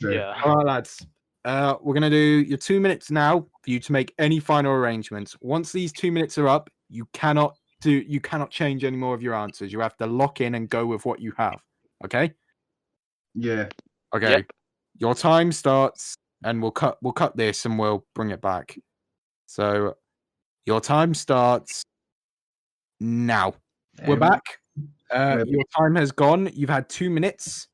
yeah. All right, lads. We're gonna do your 2 minutes now for you to make any final arrangements. Once these 2 minutes are up, you cannot change any more of your answers. You have to lock in and go with what you have. Okay? Yeah. Okay. Yep. Your time starts, and we'll cut this and we'll bring it back. So your time starts now. We're back. Your time has gone. You've had 2 minutes.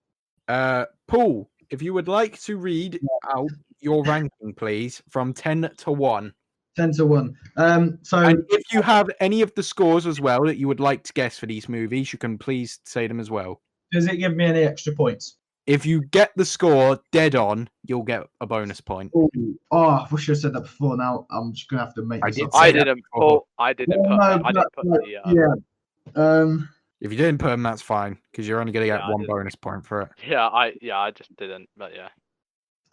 Paul, if you would like to read out your ranking, please, from 10 to 1. 10 to 1. So and if you have any of the scores as well that you would like to guess for these movies, you can please say them as well. Does it give me any extra points? If you get the score dead on, you'll get a bonus point. Oh, I wish I said that before. Now I'm just gonna have to make this up. I didn't put the. If you didn't put them, that's fine, because you're only gonna get one bonus point for it. Yeah, I just didn't, but yeah.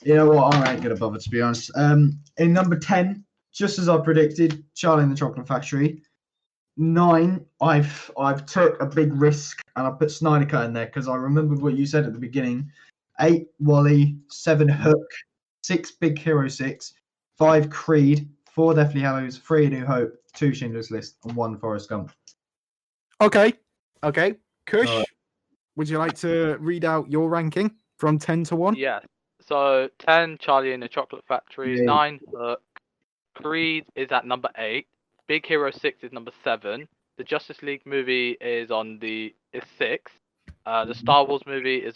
You know what? I ain't gonna bother, to be honest. In number 10, just as I predicted, Charlie and the Chocolate Factory. 9, I've took a big risk and I put Snyder Cut in there because I remembered what you said at the beginning. 8, Wally. 7, Hook. 6, Big Hero 6. 5, Creed. 4, Deathly Hallows. 3, A New Hope. 2, Schindler's List. And 1, Forrest Gump. Okay. Kush, would you like to read out your ranking from 10 to 1? Yeah. So 10, Charlie and the Chocolate Factory. Yeah. 9, Hook. Creed is at number 8. Big Hero 6 is number 7. The Justice League movie is 6. The Star Wars movie is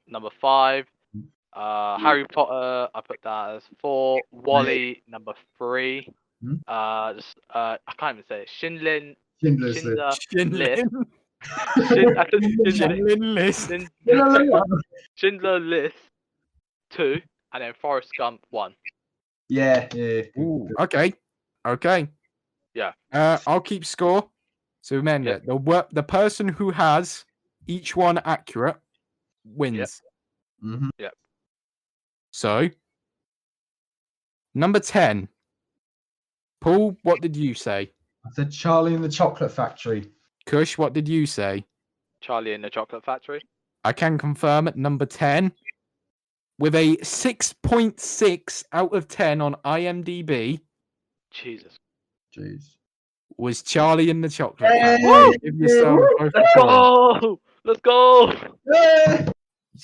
number 5. Harry Potter, I put that as 4. Wally, number 3. I can't even say it. Schindler's List 2, and then Forrest Gump 1. Yeah. Ooh, okay. Yeah. I'll keep score. So remember, the person who has each one accurate wins. Yep. Mm-hmm. Yep. So, number 10. Paul, what did you say? I said Charlie and the Chocolate Factory. Kush, what did you say? Charlie and the Chocolate Factory. I can confirm at number 10, with a 6.6 out of 10 on IMDb. Jesus. Jeez. Was Charlie and the Chocolate Factory. Factory. Give yourself both Let's go!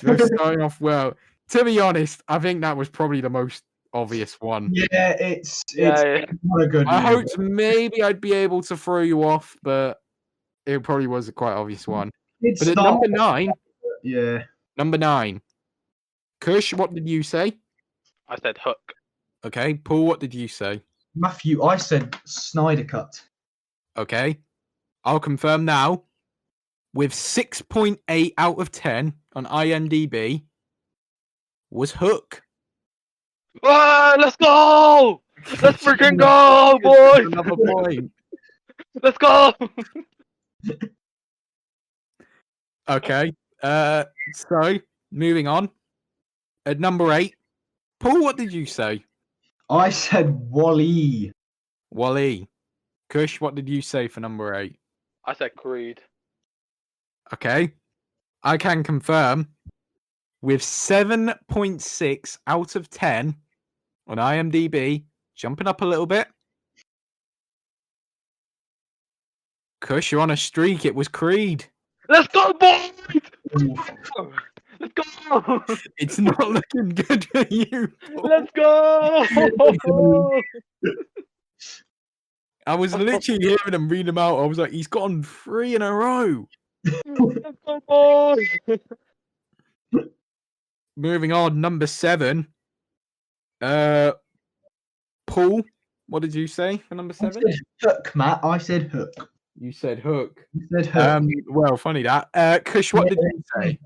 You're starting off well. To be honest, I think that was probably the most obvious one. Yeah, it's not a good I movie. hoped maybe I'd be able to throw you off, but it probably was a quite obvious one. But at number 9, number 9, Kush, what did you say? I said Hook. Okay, Paul, what did you say? Matthew, I said Snyder Cut. Okay, I'll confirm now. With 6.8 out of 10 on IMDb, was Hook. Let's go! Let's freaking go, boys! Another point. Let's go! Okay, so moving on. At number 8, Paul, what did you say? I said Wally. Wally. Kush, what did you say for number 8? I said Creed. Okay, I can confirm with 7.6 out of 10 on IMDb, jumping up a little bit. Kush, you're on a streak. It was Creed. Let's go, boys! Let's go! It's not looking good for you. Let's go! I was literally hearing him read them out. I was like, he's gotten 3 in a row. Let's go, boys! Moving on, number 7. Paul, what did you say for number 7? I said Hook, Matt. I said Hook. You said Hook. You said Hook. Well, funny that. Kush, what did you say?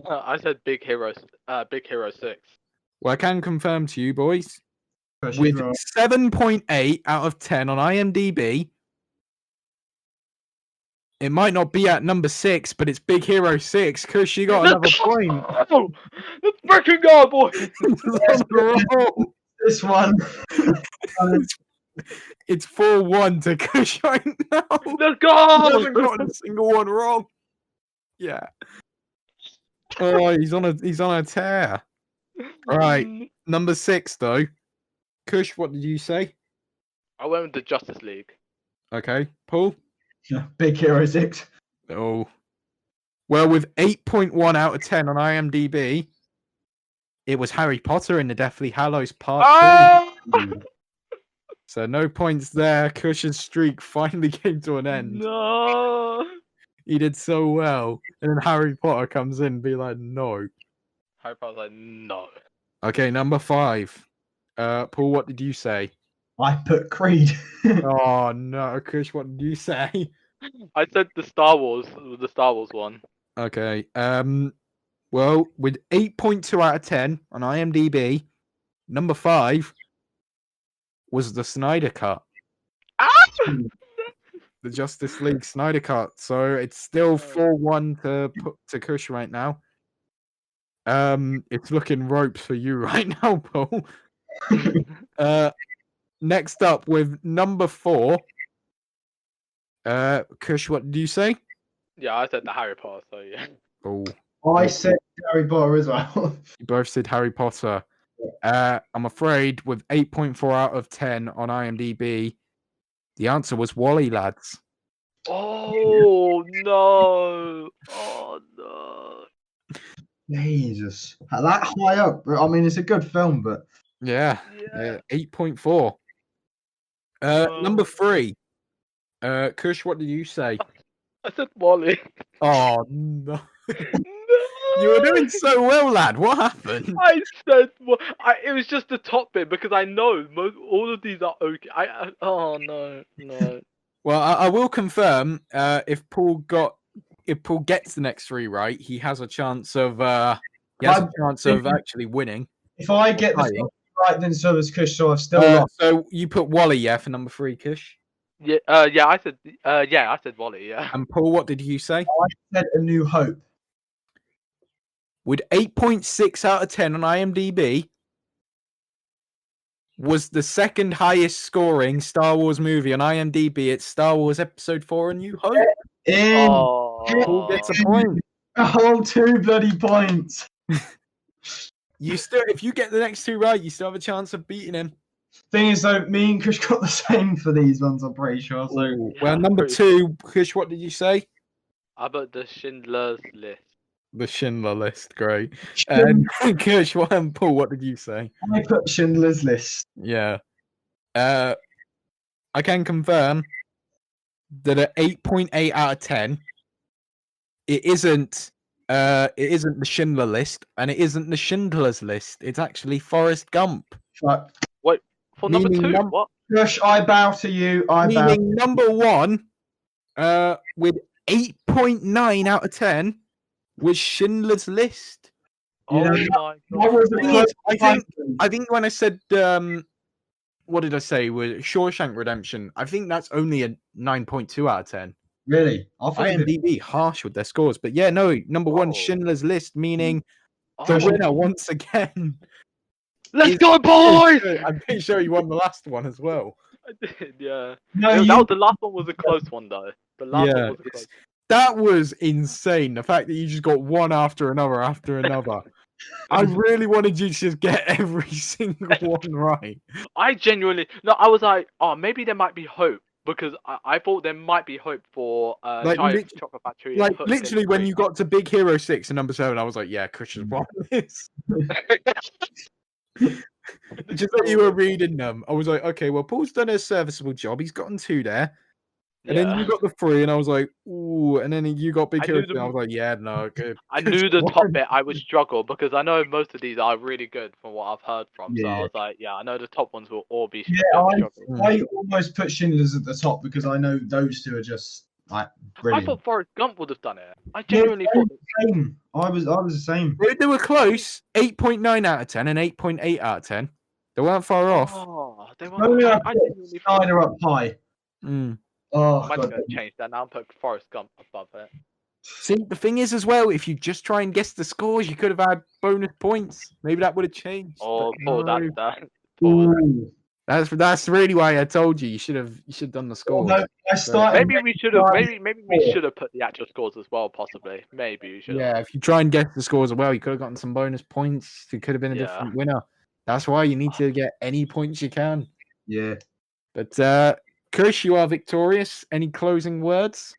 I said Big Hero 6. Well, I can confirm to you, boys, Kush, with right. 7.8 out of 10 on IMDb, it might not be at number 6, but it's Big Hero 6. Kush, you got another point. Let's freaking go, boys! This one. It's 4-1 to Kush right now. Let's go! He hasn't gotten a single one wrong. Yeah. Oh, he's on a tear. Right. Number 6 though. Kush, what did you say? I went with the Justice League. Okay. Paul? Big Hero 6. Oh. Well, with 8.1 out of 10 on IMDb, it was Harry Potter in the Deathly Hallows Part 2. So no points there. Kush's streak finally came to an end. No. He did so well. And then Harry Potter comes in and be like, no. Harry Potter's like, no. Okay, number 5. Paul, what did you say? I put Creed. Oh no, Kush, what did you say? I said the Star Wars one. Okay. Well, with 8.2 out of 10 on IMDb, number 5 was the Snyder Cut. The Justice League Snyder Cut. So it's still 4-1 to Kush right now. It's looking ropes for you right now, Paul. Next up with number 4. Kush, what did you say? Yeah, I said the Harry Potter, so yeah. Oh. I said Harry Potter as well. You both said Harry Potter. I'm afraid with 8.4 out of 10 on IMDb, the answer was Wally, lads. Oh no! Oh no! Jesus, that high up. I mean, it's a good film, but yeah. 8.4. Number 3. Kush, what did you say? I said Wally. Oh no! You were doing so well, lad. What happened? I said it was just the top bit because I know all of these are okay. Oh no. Well, I will confirm. If Paul gets the next 3 right, he has a chance of actually winning. If I get the right, then so does Kush. So I've still lost. So you put Wally, yeah, for number 3, Kush. Yeah. I said Wally. Yeah. And Paul, what did you say? I said A New Hope. With 8.6 out of 10 on IMDb, was the second highest scoring Star Wars movie on IMDb. It's Star Wars Episode 4: A New Hope. Paul gets a point. A whole 2 bloody points. If you get the next 2 right, you still have a chance of beating him. Thing is, though, me and Kush got the same for these ones, I'm pretty sure. So, well, number 2, Kush, what did you say? How about the Schindler's List? The Schindler List, great. And Kush, Paul, what did you say? I put Schindler's List. Yeah. I can confirm that at 8.8 out of 10, it isn't the Schindler List, and it isn't the Schindler's List. It's actually Forrest Gump. Right. Wait, for number 2, what? Kush, I bow to you. Meaning number 1, with 8.9 out of 10, was Schindler's List. Oh my god! I think when I said what did I say? Was Shawshank Redemption? I think that's only a 9.2 out of 10. Really? IMDb harsh with their scores, but yeah, no. Number 1, Schindler's List, meaning the winner once again. Let's go, boys! I'm pretty sure you won the last one as well. I did, yeah. No, the last one was a close one, though. The last one was a close. That was insane. The fact that you just got one after another. I really wanted you to just get every single one right. I was like, oh, maybe there might be hope. Because I thought there might be hope for Chocolate Factory. Like, literally, when you got to Big Hero 6 and number 7, I was like, yeah, Kush has won this. Just that you were reading them. I was like, okay, well, Paul's done a serviceable job. He's gotten 2 there. And then you got the 3, and I was like, ooh. And then you got Big Hero 6. I was like, yeah, no, good. I knew the top bit I would struggle because I know most of these are really good from what I've heard from. Yeah. So I was like, yeah, I know the top ones will all be struggling. I almost put Schindler's at the top because I know those 2 are just like brilliant. I thought Forrest Gump would have done it. I genuinely thought the same. I was the same. They were close. 8.9 out of 10 and 8.8 out of 10. They weren't far off. Oh, they weren't. I genuinely Snyder up high. Oh, I'm going to change that now and put Forrest Gump above it. See, the thing is as well, if you just try and guess the scores, you could have had bonus points. Maybe that would have changed. Oh, poor that. That's really why I told you should have done the scores. No, maybe we should have put the actual scores as well. Possibly, maybe we should. Yeah, if you try and guess the scores as well, you could have gotten some bonus points. It could have been a different winner. That's why you need to get any points you can. Yeah. But Chris, you are victorious. Any closing words?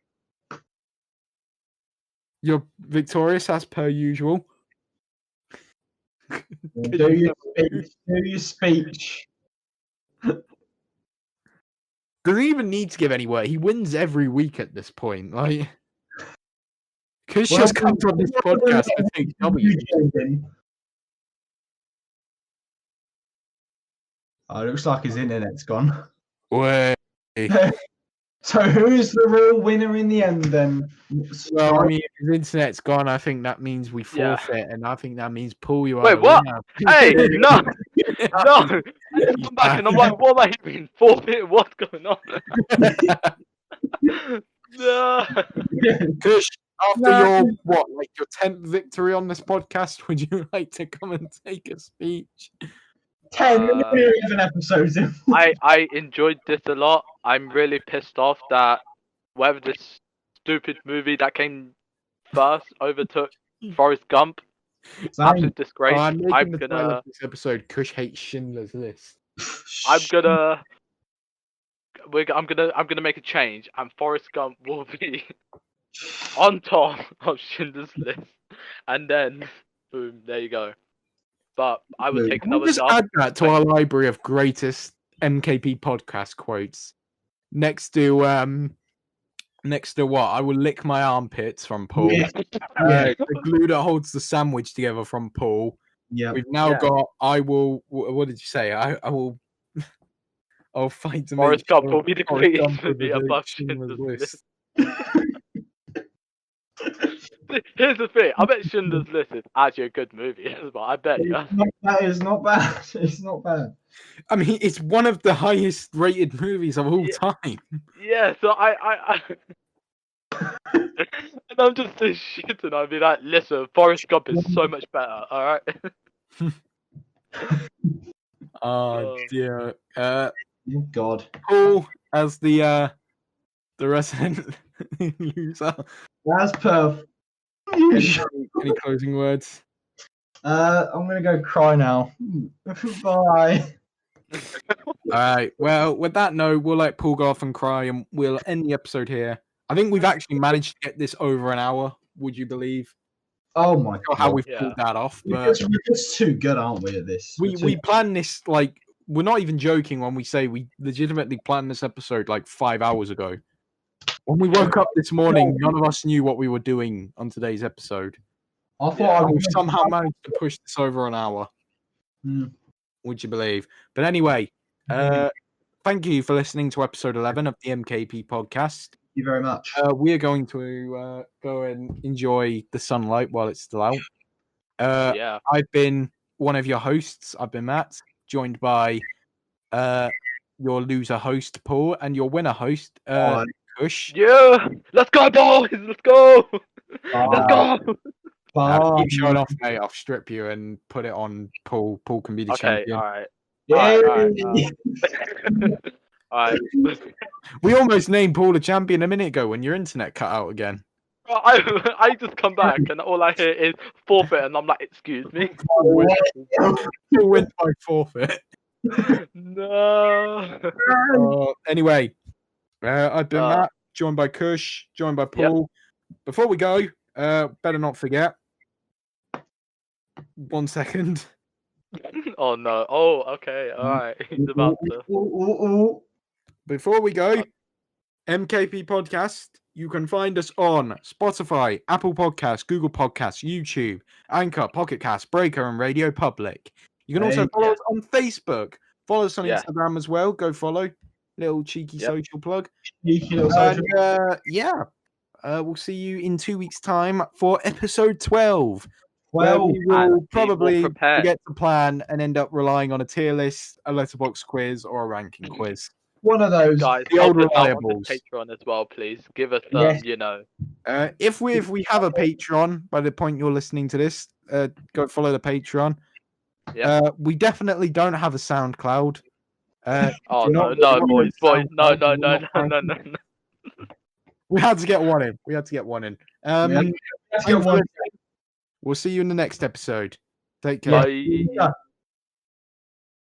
You're victorious as per usual. Do your speech. Doesn't even need to give any word. He wins every week at this point. Like, Chris just comes on this podcast to take W. Oh, it looks like his internet's gone. Way. So who's the real winner in the end then? Well, I mean, if his internet's gone, I think that means we forfeit, and I think that means Paul, you are. Wait, what? Hey, no, no! I'm back and I'm like, what am I hearing? Forfeit? What's going on? No. Kush, after your 10th victory on this podcast, would you like to come and take a speech? 10 episodes in. I enjoyed this a lot. I'm really pissed off that whatever this stupid movie that came first overtook Forrest Gump. Absolute disgrace. I'm gonna this episode. Kush hates Schindler's List. I'm gonna make a change, and Forrest Gump will be on top of Schindler's List, and then boom, there you go. But I would take another just add that to our library of greatest M.K.P podcast quotes. Next to what? I will lick my armpits from Paul. Yeah. The glue that holds the sandwich together from Paul. Yeah. We've now got. I will. What did you say? I will. I'll fight to Forrest make Gump sure will be the greatest movie above Schindler's List. Here's the thing. I bet Schindler's List is actually a good movie as well. I bet. That is not bad. It's not bad. I mean, it's one of the highest rated movies of all time. Yeah. So I and I'm just this shit, and I'd be like, listen, Forrest Gump is so much better. All right. Oh dear. God. Paul as the resident loser. That's perfect. Any closing words? I'm gonna go cry now. Bye. Alright, well, with that note, we'll let Paul go off and cry, and we'll end the episode here. I think we've actually managed to get this over an hour, would you believe? Oh my God. How we've pulled that off. But we're just too good, aren't we, at this? We planned this, like, we're not even joking when we say we legitimately planned this episode like 5 hours ago. When we woke up this morning, none of us knew what we were doing on today's episode. I thought we somehow managed to push this over an hour. Would you believe? But anyway, thank you for listening to episode 11 of the M.K.P Podcast. Thank you very much. We are going to go and enjoy the sunlight while it's still out. I've been one of your hosts. I've been Matt, joined by your loser host, Paul, and your winner host, Kush. Yeah, let's go, boys! Let's go! Let's go! Keep showing off, mate. I'll strip you and put it on Paul. Paul can be the champion. All right. We almost named Paul a champion a minute ago when your internet cut out again. I just come back and all I hear is forfeit, and I'm like, excuse me. Paul wins by forfeit. No. Anyway, I've been Matt, joined by Kush, joined by Paul. Yep. Before we go, better not forget. 1 second. Oh no! Oh, okay. All right. He's about to. Before we go, M.K.P Podcast. You can find us on Spotify, Apple Podcasts, Google Podcasts, YouTube, Anchor, Pocket Cast, Breaker, and Radio Public. You can also follow us on Facebook. Follow us on Instagram as well. Go follow. Little cheeky social plug. We'll see you in 2 weeks' time for episode 12. Well, we will probably forget to plan and end up relying on a tier list, a letterbox quiz, or a ranking quiz. One of those. Guys, the old reliables. Patreon as well, please. Give us you know. If we have a Patreon by the point you're listening to this, go follow the Patreon. We definitely don't have a SoundCloud. No, boys, no. We had to get one in. We'll see you in the next episode. Take care. Bye.